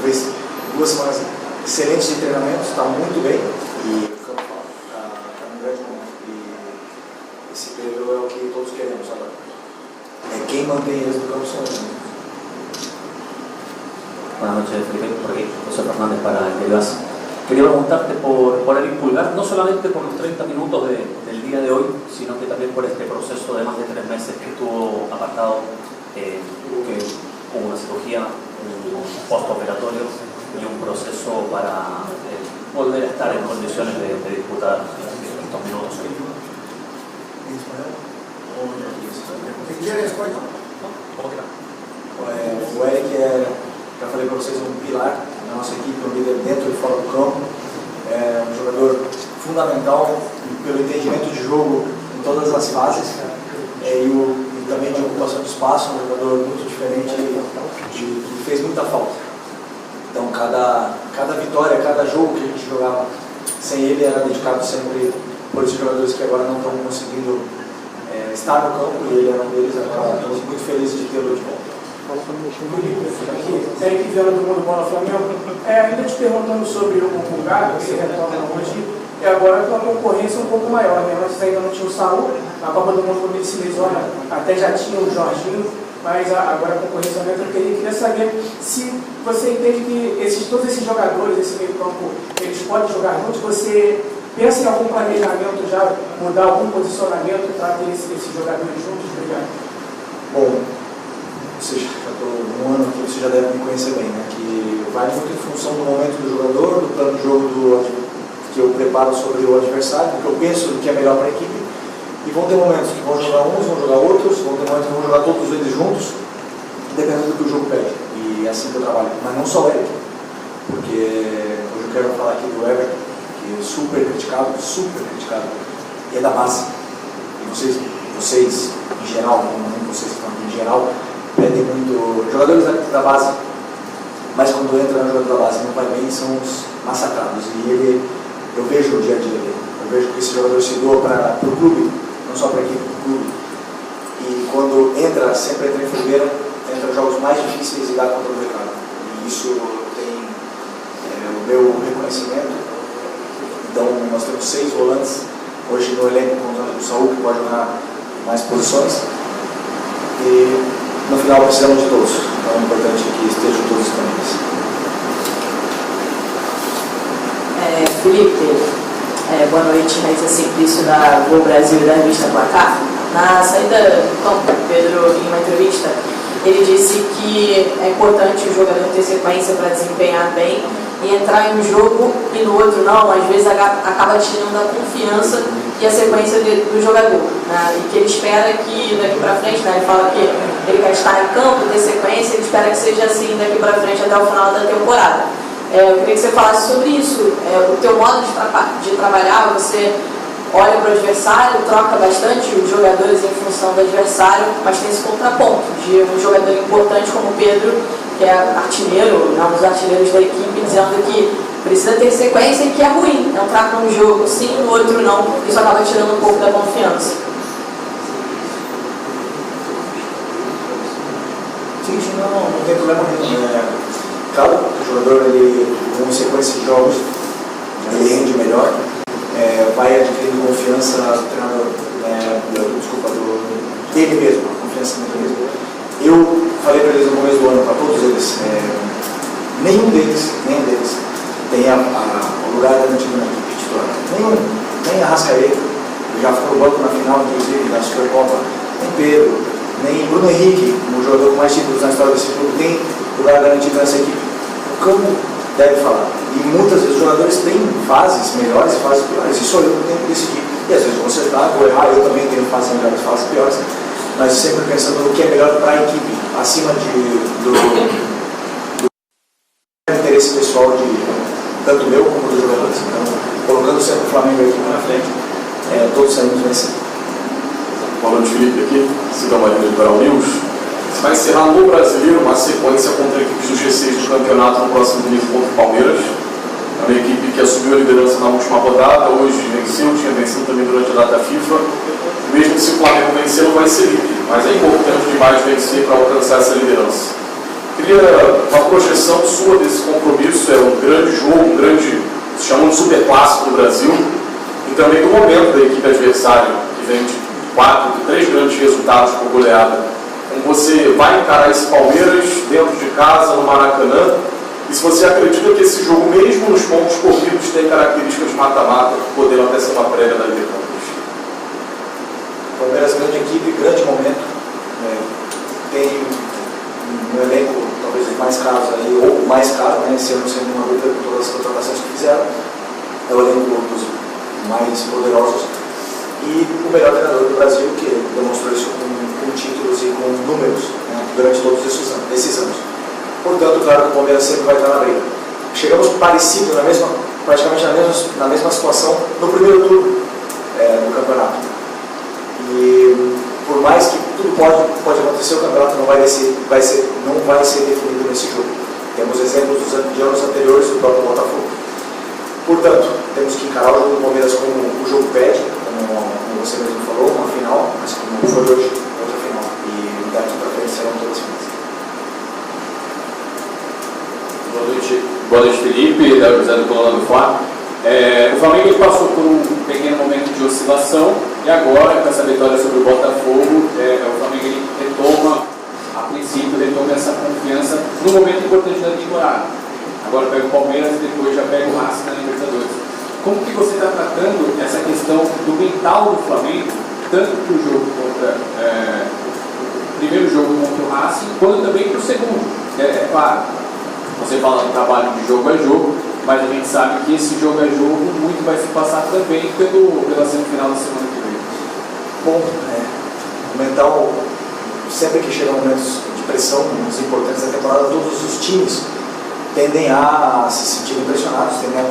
fez 2 semanas excelentes de treinamento, está muito bem e o campo está num grande momento. E esse Pedro é o que todos queremos agora. Quem mantém eles no campo são eles. Buenas noches, Felipe, por aquí, José Fernández para el Gas. Quería preguntarte por el Impulgar, no solamente por los 30 minutos del día de hoy, sino que también por este proceso de más de 3 meses que estuvo apartado, que hubo una cirugía, un postoperatorio y un proceso para volver a estar en condiciones de disputar estos minutos. O Eric já falei para vocês, um pilar na nossa equipe, um líder dentro e fora do campo, um jogador fundamental pelo entendimento de jogo em todas as fases e também de ocupação de espaço, um jogador muito diferente que fez muita falta. Então cada vitória, cada jogo que a gente jogava sem ele era dedicado sempre por esses jogadores que agora não estão conseguindo estar no campo e ele era um deles. Estamos muito felizes de tê-lo de volta. Eric Viana do Mundo Bola Flamengo. Ainda te perguntando sobre o Pulgar, que você retorna hoje, e agora com a concorrência um pouco maior, né? Antes ainda não tinha o Saúl, a Copa do Mundo quando ele se lesiona, até já tinha o Jorginho, mas agora a concorrência aumenta. Eu queria saber se você entende que todos esses jogadores, esse meio campo, eles podem jogar juntos. Você pensa em algum planejamento já, mudar algum posicionamento para ter esses jogadores juntos? Obrigado. Bom, já estou um ano aqui, você já deve me conhecer bem, né? Que vai muito em função do momento do jogador, do plano de jogo que eu preparo sobre o adversário, do que eu penso do que é melhor para a equipe. E vão ter momentos que vão jogar uns, vão jogar outros, vão ter momentos que vão jogar todos eles juntos, dependendo do que o jogo pede. E é assim que eu trabalho. Mas não só o Eric, porque hoje eu quero falar aqui do Everton, que é super criticado, e é da base. E vocês em geral, não vocês que estão aqui em geral, pedem muito jogadores da base, mas quando entra no jogador da base não vai bem, são os massacrados. E eu vejo o dia a dia dele, eu vejo que esse jogador se doa para o clube, não só para a equipe do clube. E quando sempre entra em fogueira, entra em jogos mais difíceis e dá contra o recado. E isso tem o meu reconhecimento. Então nós temos 6 volantes hoje no elenco, com o Saúl, que pode jogar mais posições. E no final precisamos de todos, então é importante que estejam todos disponíveis. Felipe, boa noite, Raíssa Simplício da Gol Brasil e da revista Placar. Na saída do campo, Pedro, em uma entrevista, ele disse que é importante o jogador ter sequência para desempenhar bem e entrar em um jogo e no outro não, às vezes acaba tirando a confiança e a sequência do jogador, né? E que ele espera que daqui para frente, né? Ele fala que ele quer estar em campo, ter sequência, ele espera que seja assim daqui para frente até o final da temporada. Eu queria que você falasse sobre isso, o teu modo de trabalhar, você olha para o adversário, troca bastante os jogadores em função do adversário, mas tem esse contraponto de um jogador importante como o Pedro, que é artilheiro, um dos artilheiros da equipe, dizendo que precisa ter sequência e que é ruim entrar para um jogo sim, no outro não, isso acaba tirando um pouco da confiança. Sim, não tem problema nenhum. Claro, o jogador, com sequência de jogos, ele rende melhor, vai adquirindo confiança do treinador, dele mesmo, a confiança dele mesmo. Eu falei para eles no começo do ano, para todos eles, nenhum deles tem o lugar garantido na equipe titular. Nenhum, nem a Arrascaeta, que já ficou no banco na final, inclusive, da Supercopa, nem Pedro, nem Bruno Henrique, o jogador com mais títulos na história desse clube, tem lugar garantido nessa equipe. O campo deve falar. E muitas vezes os jogadores têm fases melhores e fases piores. Isso eu tenho que decidir. E às vezes vou acertar, vou errar, eu também tenho fases melhores e fases piores. Mas sempre pensando no que é melhor para a equipe, acima do interesse pessoal de tanto meu como dos jogadores. Então, colocando sempre o Flamengo aqui na frente, todos saímos vencendo. Boa noite, Felipe aqui, Cida Marina do Liberal News. Você vai encerrar no Brasileiro uma sequência contra equipes do G6 do campeonato no próximo domingo contra o Palmeiras. É uma equipe que assumiu a liderança na última rodada, hoje venceu, tinha vencido também durante a data FIFA. Mesmo que se o Flamengo vencer, não vai ser livre, mas é importante demais vencer para alcançar essa liderança. Queria uma projeção sua desse compromisso, é um grande jogo, um grande, se chama de super clássico do Brasil, e também do momento da equipe adversária, que vem de 3 grandes resultados por goleada. Como você vai encarar esse Palmeiras dentro de casa, no Maracanã, e se você acredita que esse jogo, mesmo nos pontos corridos, tem características de mata-mata, podendo até ser uma prévia da Libertadores. Palmeiras, grande equipe, grande momento. Tem um elenco, talvez os mais caros aí, ou o mais caro, né? Esse ano sendo uma dúvida com todas as contratações que fizeram. É o elenco dos mais poderosos. E o melhor treinador do Brasil, que demonstrou isso com títulos e com números, né, durante todos esses anos. Portanto, claro que o Palmeiras sempre vai estar na briga. Chegamos parecido, praticamente na mesma situação no primeiro turno do campeonato. E por mais que tudo pode acontecer, o campeonato não vai ser definido nesse jogo. Temos exemplos de anos anteriores do próprio Botafogo. Portanto, temos que encarar o jogo do Palmeiras como o jogo pede, como você mesmo falou, uma final, mas como foi hoje, outra final. E daqui para frente serão todas finais. Boa noite, Felipe, da José do Coluna do Fla. O Flamengo passou por um pequeno momento de oscilação e agora, com essa vitória sobre o Botafogo, o Flamengo retoma, a princípio, essa confiança no momento importante da temporada. Agora pega o Palmeiras e depois já pega o Racing na Libertadores. Como que você está tratando essa questão do mental do Flamengo, tanto para o jogo contra o primeiro jogo contra o Racing, quanto também para o segundo? É claro, você fala do trabalho de jogo a jogo, mas a gente sabe que esse jogo a jogo muito vai se passar também pela semifinal da semana que vem. Bom, o mental, sempre que chegam momentos de pressão, momentos importantes da temporada, todos os times tendem a se sentir impressionados, tendem a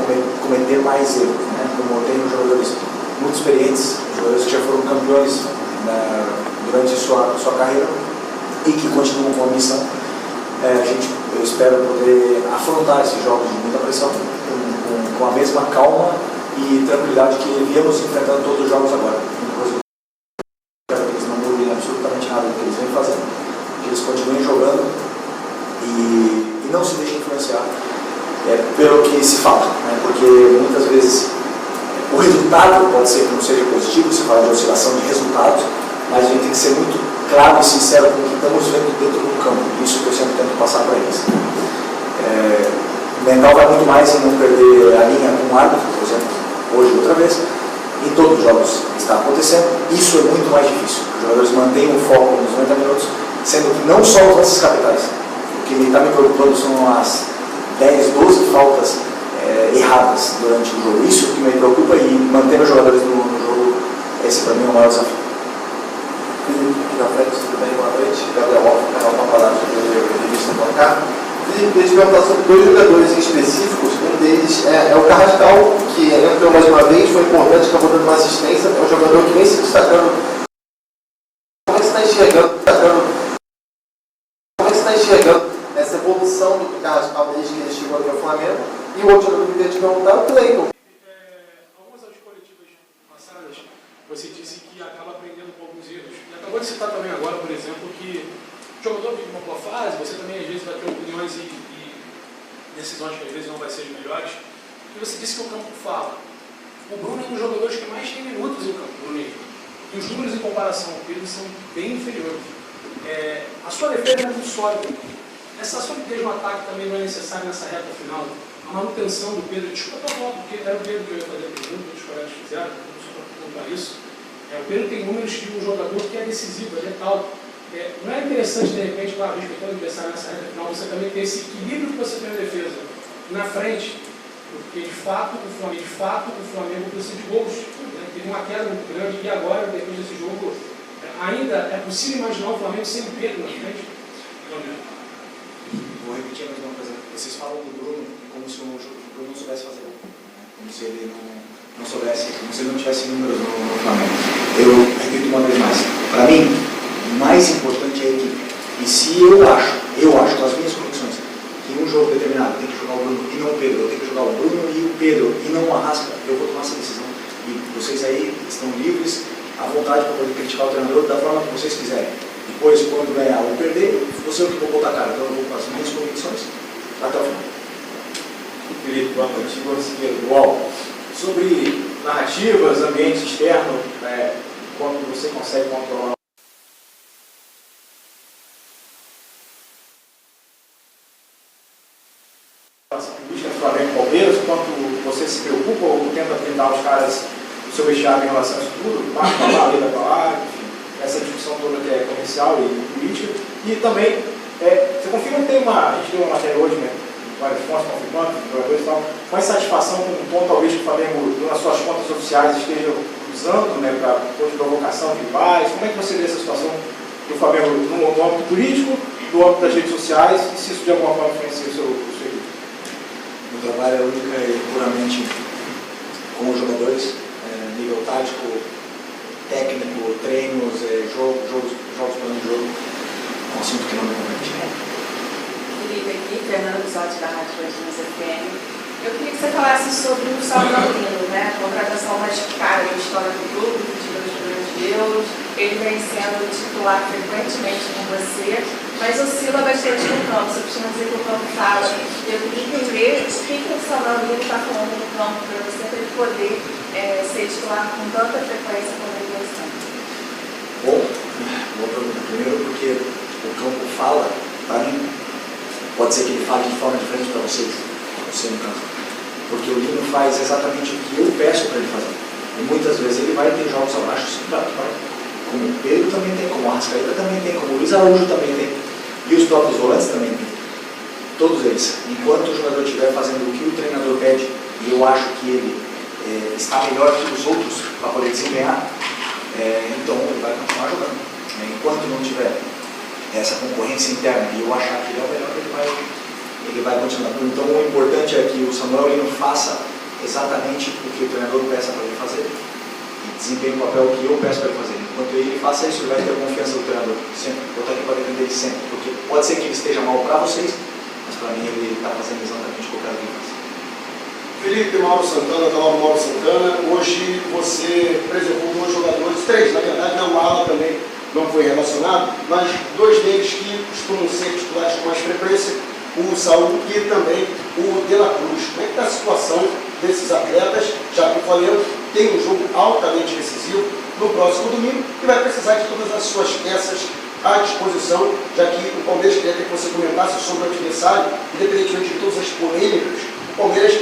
cometer mais erros, né? Como tem jogadores muito experientes, jogadores que já foram campeões durante sua carreira e que continuam com a missão. Eu espero poder afrontar esses jogos de muita pressão com a mesma calma e tranquilidade que viemos enfrentando todos os jogos agora. Inclusive, quero que eles não mudem absolutamente nada do que eles vêm fazendo, que eles continuem jogando e não se deixem influenciar pelo que se fala, né? Porque muitas vezes o resultado pode ser que não seja positivo, se fala de oscilação de resultados, mas a gente tem que ser muito claro e sincero com o que estamos vendo dentro do campo. Isso que eu sempre tento passar para eles. O mental vai muito mais em não perder a linha com o árbitro, por exemplo, hoje outra vez. Em todos os jogos está acontecendo. Isso é muito mais difícil. Os jogadores mantêm o foco nos 90 minutos, sendo que não só os lances capitais. O que está me preocupando são as 10, 12 faltas erradas durante o jogo. Isso que me preocupa, e manter os jogadores no jogo, esse para mim é o maior desafio. Felipe, aqui na frente, tudo bem? Boa noite. Gabriel Alfa, canal Paparazzo de Revista Placar. Felipe, queria te perguntar sobre 2 jogadores em específicos. Um deles é o Carrascal, que entrou mais uma vez, foi importante, acabou dando uma assistência. É um jogador que vem se destacando. Como é que você está enxergando essa evolução do Carrascal desde que ele chegou aqui ao Flamengo? E o outro jogador que eu queria te perguntar é o Cleiton. Algumas das coletivas passadas, você disse que acaba aprendendo com alguns erros. E acabou de citar também agora, por exemplo, que o jogador vive uma boa fase, você também às vezes vai ter opiniões e decisões que às vezes não vai ser as melhores. E você disse que o campo fala. O Bruno é um dos jogadores que mais tem minutos em campo, Bruno. E os números em comparação ao Pedro são bem inferiores. A sua defesa é muito sólida. Essa solidez no ataque também não é necessária nessa reta final. A manutenção do Pedro, desculpa a volta, porque era o Pedro que eu ia fazer a pergunta, os colegas fizeram, só para perguntar isso. O Pedro tem números de um jogador que é decisivo, é letal. Não é interessante, de repente, claro, respeitando o adversário nessa reta final, você também ter esse equilíbrio que você tem na defesa na frente, porque de fato o Flamengo precisa de gols. Teve uma queda muito grande e agora, depois desse jogo, ainda é possível imaginar o Flamengo sem Pedro na frente? Vou repetir a mesma coisa. Vocês falam do Bruno como se o Bruno não soubesse fazer gol, como se ele não soubesse, como se ele não tivesse números no Flamengo. Eu repito uma vez mais. Para mim, o mais importante é a equipe. E se eu acho, com as minhas condições, que em um jogo determinado tem que jogar o Bruno e não o Pedro, eu tenho que jogar o Bruno e o Pedro e não o Arrasca, eu vou tomar essa decisão. E vocês aí estão livres, à vontade para poder criticar o treinador da forma que vocês quiserem. Depois, quando ganhar ou perder, você é o que vou botar a cara. Então eu vou com as minhas convicções até o final. Felipe, boa noite. Igual. Sobre narrativas, ambiente externo, quanto você consegue controlar. Flamengo e Palmeiras, quanto você se preocupa ou tenta blindar os caras do seu vestiário em relação a isso tudo, marca para lá, lida para lá, enfim, essa discussão toda que é comercial e política. E também, você confirma que a gente deu uma matéria hoje, né, várias fontes confirmando, jogadores e tal, com insatisfação com um tom talvez que o Flamengo, nas suas contas oficiais, esteja usando, né, para provocação de rivais. Como é que você vê essa situação do Flamengo no âmbito político, no âmbito das redes sociais, e se isso de alguma forma influencia o seu equipe? O trabalho é única e puramente com os jogadores, nível tático, técnico, treinos, jogos plano de jogo, é um assunto que não me compete. Felipe aqui, Fernando Bisotti da Rádio Bandeirantes FM. Eu queria que você falasse sobre o Samuel Lino, né? A contratação mais cara da história do clube, de 2 milhões de euros. Ele vem sendo titular frequentemente com você, mas oscila bastante no campo. Você costuma dizer que o campo fala. Eu queria entender o que o Samuel Lino está falando no campo para você, para ele poder ser titular com tanta frequência como ele vem sendo. Boa pergunta. Primeiro porque o campo fala, para mim, pode ser que ele fale de forma diferente para vocês, você no campo. Porque o Lino faz exatamente o que eu peço para ele fazer. E muitas vezes ele vai ter jogos abaixo, sim, claro que vai. Como o Pedro também tem, como o Arrascaeta também tem, como o Luiz Araújo também tem. E os próprios volantes também tem. Todos eles. Enquanto o jogador estiver fazendo o que o treinador pede, e eu acho que ele está melhor que os outros para poder desempenhar, então ele vai continuar jogando. Enquanto não tiver essa concorrência interna e eu achar que ele é o melhor, ele vai continuar. Então o importante é que o Samuel Lino faça exatamente o que o treinador peça para ele fazer e desempenhe o papel que eu peço para ele fazer. Enquanto ele faça isso, ele vai ter a confiança do treinador. Sempre. Vou estar aqui para defender ele sempre. Porque pode ser que ele esteja mal para vocês, mas para mim ele está fazendo exatamente o que eu quero que ele faça. Felipe, Mauro Santana, da Nova Mauro Santana. Hoje você preservou 2 jogadores, 3 na verdade, o Ala também não foi relacionado, mas 2 deles que costumam ser titulares com mais frequência, o Saúl e também o De La Cruz. Como é que está a situação desses atletas, já que o Flamengo tem um jogo altamente decisivo no próximo domingo e vai precisar de todas as suas peças à disposição, já que o Palmeiras queria que você comentasse sobre o adversário, independentemente de todas as polêmicas, o Palmeiras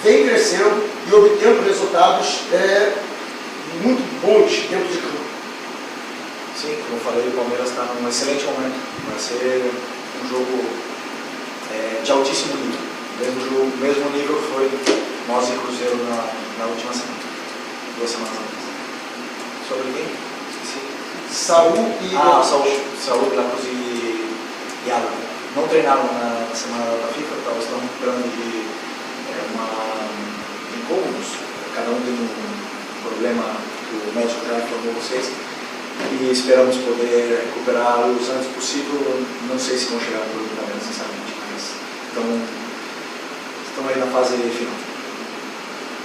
vem crescendo e obtendo resultados muito bons dentro de campo. Sim, como eu falei, o Palmeiras está num excelente momento. Vai ser um jogo de altíssimo nível. Mesmo nível que foi nós e Cruzeiro na última semana. 2 semanas atrás. Sobre quem? Esqueci. Saúl e... Saúl, De La Cruz e Alan. Não treinaram na semana da FIFA, estão recuperando de incômodos. Cada um tem um problema que o médico já informou vocês. E esperamos poder recuperá-los antes possível. Não sei se vão chegar no grupo também, sinceramente, mas estão aí na fase final.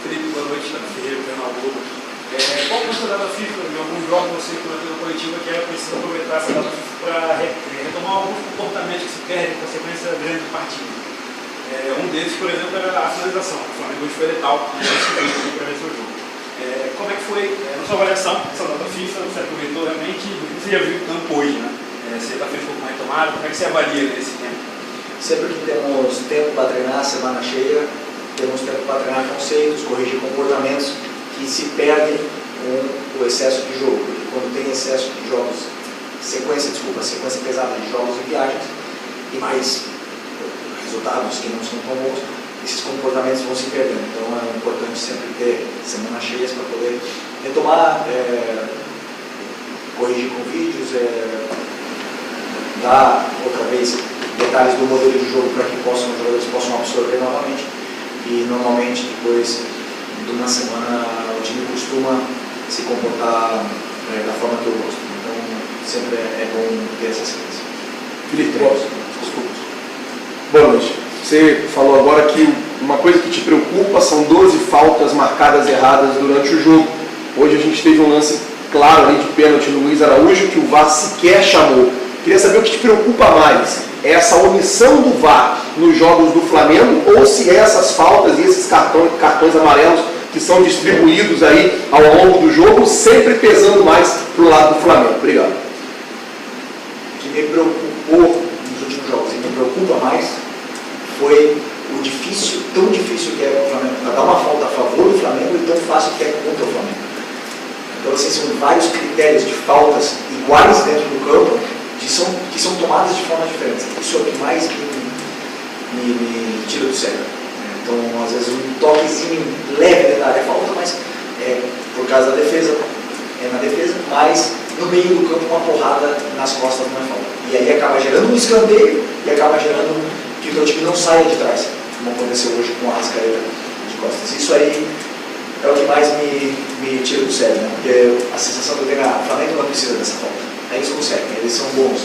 Felipe, boa noite, Fernando Ferreira, Jornal Globo. Qual foi a data FIFA? Em alguns jogos você colocou na coletiva que era preciso aproveitar essa data FIFA para retomar alguns comportamentos que se perdem com a sequência grande de partidas. Um deles, por exemplo, era a finalização. O Flamengo foi letal para ver seu jogo. Como é que foi na sua avaliação essa data FIFA? Você aproveitou realmente? Você já viu o campo hoje, né? Você está fez um pouco mais tomado. Como é que você avalia nesse tempo? Sempre que temos tempo para treinar, semana cheia, temos tempo para treinar conceitos, corrigir comportamentos que se perdem com o excesso de jogo. Porque quando tem excesso de jogos, sequência pesada de jogos e viagens, e mais resultados que não são tão bons, esses comportamentos vão se perdendo. Então é importante sempre ter semanas cheias para poder retomar, corrigir com vídeos, dar outra vez detalhes do modelo de jogo para que os jogadores possam absorver novamente. E normalmente depois de uma semana o time costuma se comportar da forma que eu gosto. Então sempre é bom ter essa sequência. Felipe, desculpa. Boa noite. Você falou agora que uma coisa que te preocupa são 12 faltas marcadas erradas durante o jogo. Hoje a gente teve um lance claro ali de pênalti no Luiz Araújo, que o VAR sequer chamou. Queria saber o que te preocupa mais, é essa omissão do VAR nos jogos do Flamengo ou se essas faltas e esses cartões amarelos que são distribuídos aí ao longo do jogo, sempre pesando mais para o lado do Flamengo. Obrigado. O que me preocupou nos últimos jogos e me preocupa mais foi o difícil, tão difícil que é para o Flamengo, para dar uma falta a favor do Flamengo e tão fácil que é contra o Flamengo. Então, assim, são vários critérios de faltas iguais dentro do campo que são tomadas de forma diferente. Isso é o que mais me tira do sério. Então, às vezes, um toquezinho leve dentro da área é falta, mas por causa da defesa, na defesa, mas no meio do campo uma porrada nas costas não é falta. E aí acaba gerando um escanteio e acaba gerando que o teu time não saia de trás, como aconteceu hoje com a Arrascaeta de costas. Isso aí é o que mais me tira do sério, né? Porque a sensação que eu tenho é que o Flamengo não precisa dessa falta. Aí eles conseguem, eles são bons,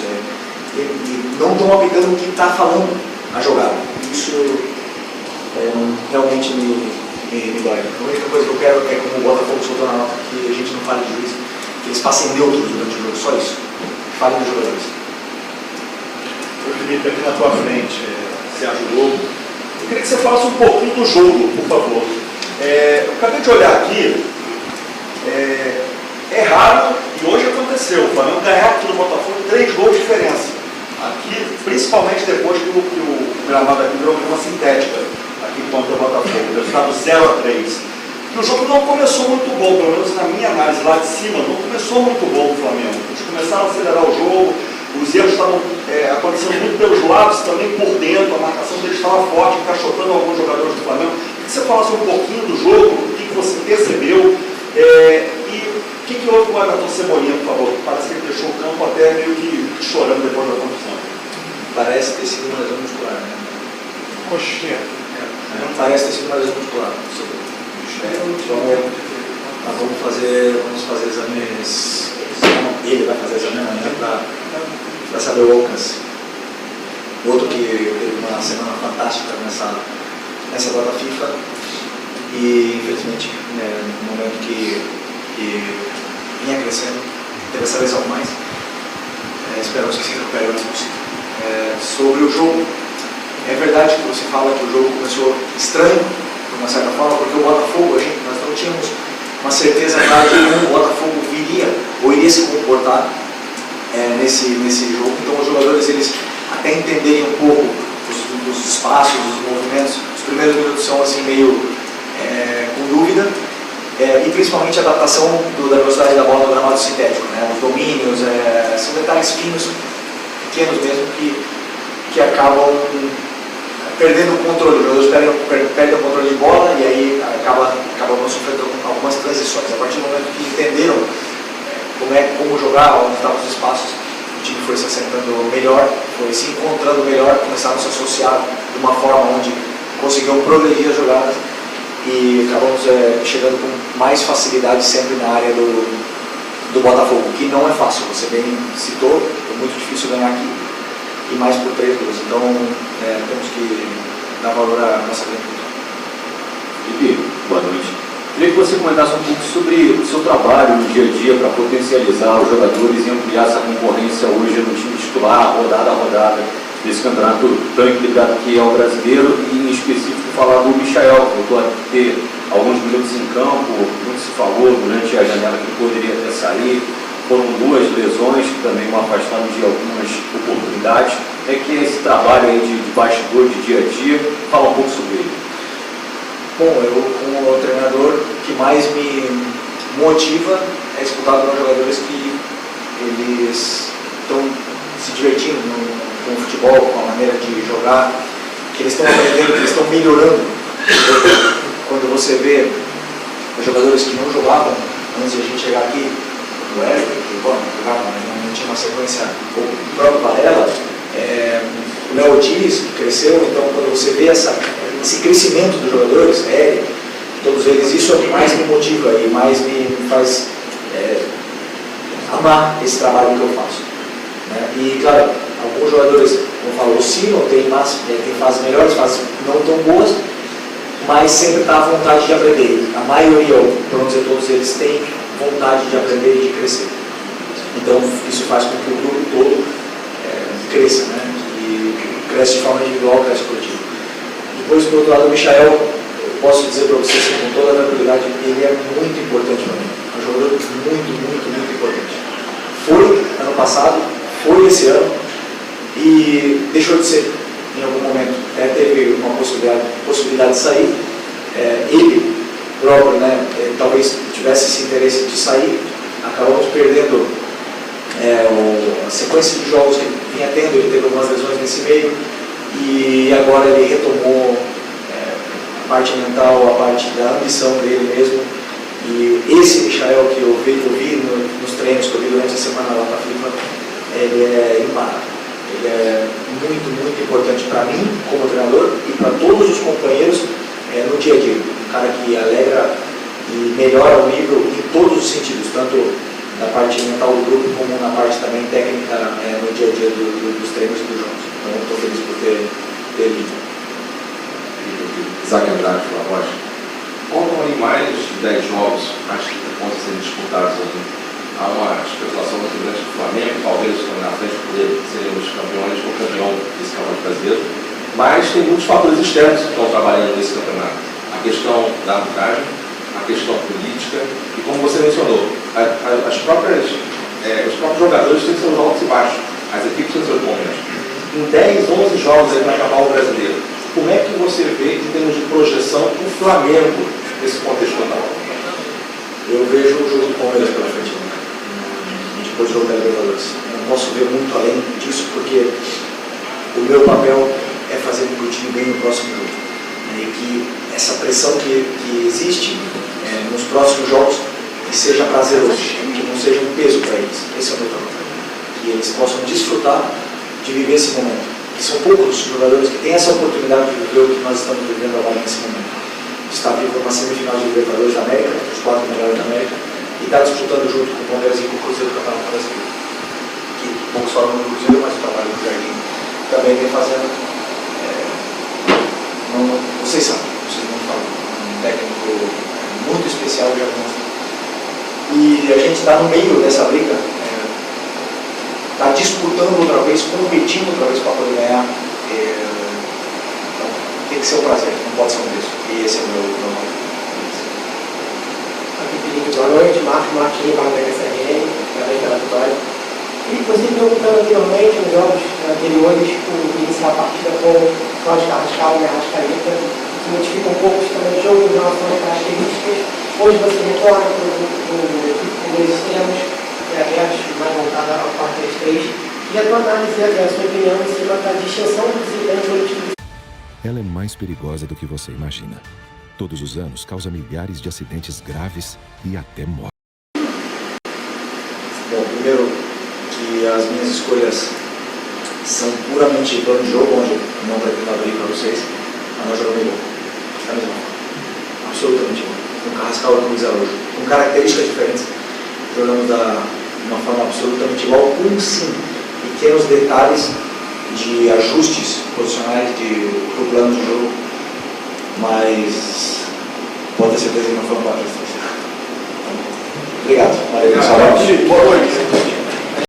e não estão aplicando o que está falando a jogada. Isso realmente me dói. A única coisa que eu quero é, como o Botafogo soltou na nota, que a gente não fale de juiz, que eles passem neutros durante o jogo, só isso. Falem dos jogadores. Felipe, aqui na tua frente, Sérgio Lobo. Eu queria que você falasse um pouquinho do jogo, por favor. Eu acabei de olhar aqui, é raro, e hoje aconteceu, o Flamengo ganhar aqui no Botafogo 3 gols de diferença. Aqui, principalmente depois que o gramado aqui virou uma sintética, aqui contra o Botafogo, o resultado 0-3. E o jogo não começou muito bom, pelo menos na minha análise lá de cima, não começou muito bom o Flamengo. Eles começaram a acelerar o jogo, os erros estavam acontecendo muito pelos lados, também por dentro, a marcação deles estava forte, encaixotando alguns jogadores do Flamengo. Queria que você falasse um pouquinho do jogo, o que você percebeu, e o que houve com o Everton Cebolinha, por favor? Parece que ele deixou o campo até meio que chorando depois da contusão. Parece ter sido uma lesão muscular, né? Coxinha. Parece ter sido uma lesão muscular. Então, nós vamos fazer exames. Ele vai fazer exame amanhã para saber o alcance. Outro que teve uma semana fantástica nessa data FIFA e infelizmente no momento que vinha crescendo teve essa lesão mais. Esperamos que se recupere o antes possível. Sobre o jogo, é verdade que você fala que o jogo começou estranho de uma certa forma, porque o Botafogo, nós não tínhamos uma certeza clara de como o Botafogo iria se comportar nesse jogo. Então os jogadores, eles até entenderem um pouco os espaços, os movimentos, os primeiros minutos são assim meio com dúvida, e principalmente a adaptação da velocidade da bola no gramado sintético, né? Os domínios, são detalhes finos, pequenos mesmo, que acabam perdendo o controle. Os jogadores perdem o controle de bola e aí acabam sofrendo algumas transições. A partir do momento que entenderam como jogar, onde estavam os espaços, o time foi se assentando melhor, foi se encontrando melhor, começaram a se associar de uma forma onde conseguiam progredir as jogadas e acabamos chegando com mais facilidade sempre na área do Botafogo, que não é fácil, você bem citou, é muito difícil ganhar aqui e mais por 3 gols, então temos que dar valor à nossa grande. Felipe, boa noite. Queria que você comentasse um pouco sobre o seu trabalho no dia a dia para potencializar os jogadores e ampliar essa concorrência hoje no time titular, rodada a rodada, desse campeonato tão equilibrado que é o brasileiro, e em específico falar do Michael, que voltou a ter alguns minutos em campo, muito se falou durante a janela que poderia até sair, foram 2 lesões que também o afastaram de algumas oportunidades. É que é esse trabalho aí de bastidor, de dia a dia, fala um pouco sobre ele. Bom, eu como treinador, o que mais me motiva é escutar dos jogadores que eles estão se divertindo com o futebol, com a maneira de jogar, que eles estão aprendendo, que eles estão melhorando. Quando você vê os jogadores que não jogavam antes de a gente chegar aqui, o Hélio, que jogava, mas não tinha uma sequência, o próprio Varela, o Léo Ortiz, que cresceu, então quando você vê esse crescimento dos jogadores, todos eles, isso é o que mais me motiva e mais me faz amar esse trabalho que eu faço. Né? E claro, alguns jogadores, como eu falo, oscilam, tem fases melhores, fases não tão boas, mas sempre está à vontade de aprender. A maioria, por não dizer todos eles, têm vontade de aprender e de crescer. Então isso faz com que o grupo todo cresça, né? E cresce de forma individual, cresce coletivo. Depois, por outro lado, o Michael, eu posso dizer para vocês com toda a tranquilidade, ele é muito importante para mim. É um jogador muito importante. Foi ano passado, foi esse ano e deixou de ser em algum momento. Teve uma possibilidade de sair. Ele próprio, né, talvez tivesse esse interesse de sair, acabamos perdendo a sequência de jogos que ele vinha tendo. Ele teve algumas lesões nesse meio e agora ele retomou a parte mental, a parte da ambição dele mesmo. E esse Michael que eu vi nos treinos que eu vi durante a semana lá na FIFA, ele é imparável. Ele é muito importante para mim como treinador e para todos os companheiros no dia a dia. Um cara que alegra e melhora o nível em todos os sentidos, tanto na parte mental do grupo como na parte também técnica no dia a dia dos treinos e dos jogos. Então estou feliz por ter vindo. Isaac Andrade, La Rocha. Faltam ali mais de 10 jogos, mais de 30 pontos a serem disputados ali. Há uma especulação muito grande do Flamengo e Palmeiras estão na frente por serem os campeões ou campeão desse campeonato brasileiro. Mas tem muitos fatores externos que estão trabalhando nesse campeonato. A questão da arbitragem, a questão política e, como você mencionou, os próprios jogadores têm seus altos e baixos, as equipes têm seus momentos. Em 10, 11 jogos aí para acabar o brasileiro, como é que você vê, em termos de projeção, o Flamengo nesse contexto total? Eu vejo o jogo do Palmeiras pela frente, depois do jogo da Libertadores. Eu não posso ver muito além disso, porque o meu papel é fazer com que o time ganhe no próximo jogo. E que essa pressão que existe nos próximos jogos que seja prazeroso, que não seja um peso para eles. Esse é o meu trabalho. Que eles possam desfrutar de viver esse momento. E são poucos os jogadores que têm essa oportunidade de viver o que nós estamos vivendo agora nesse momento. Está vivo uma semifinal de Libertadores da América, os 4 melhores da América, e está disputando junto com o Palmeiras e com o Cruzeiro do Campeonato Brasileiro. Que poucos falam do Cruzeiro, mas o trabalho do Jardim também vem fazendo. Vocês sabem, vocês não falam. Um técnico muito especial já mostra. E a gente está no meio dessa briga, está disputando outra vez, competindo outra vez para poder ganhar. Então, tem que ser um prazer, não pode ser um peso. E esse é o meu nome. Aqui, Felipe, boa noite. Marcos Martins, Barra da SRN, parabéns pela vitória. Felipe, você perguntando anteriormente nos jogos anteriores, iniciar a partida com Cláudio Carrascal e Arrascaeta, que modifica um pouco o sistema de jogo em relação às características. Hoje você retorna para o equipe com 2 extremos, abertos, mais voltada ao 4-3-3. E a tua análise e a sua opinião em cima da distinção do desempenho coletivo. Ela é mais perigosa do que você imagina. Todos os anos causa milhares de acidentes graves e até morte. Bom, primeiro que as minhas escolhas são puramente plano de jogo, onde não pretendo abrir para vocês, mas nós jogamos igual. Da mesma forma. Absolutamente igual. Com Carrascal e com Luiz Araújo. Com características diferentes, jogamos de uma forma absolutamente igual, com sim pequenos detalhes de ajustes posicionais do plano de jogo, mas pode ter certeza que não foi um 4-3-3. Obrigado. Boa noite.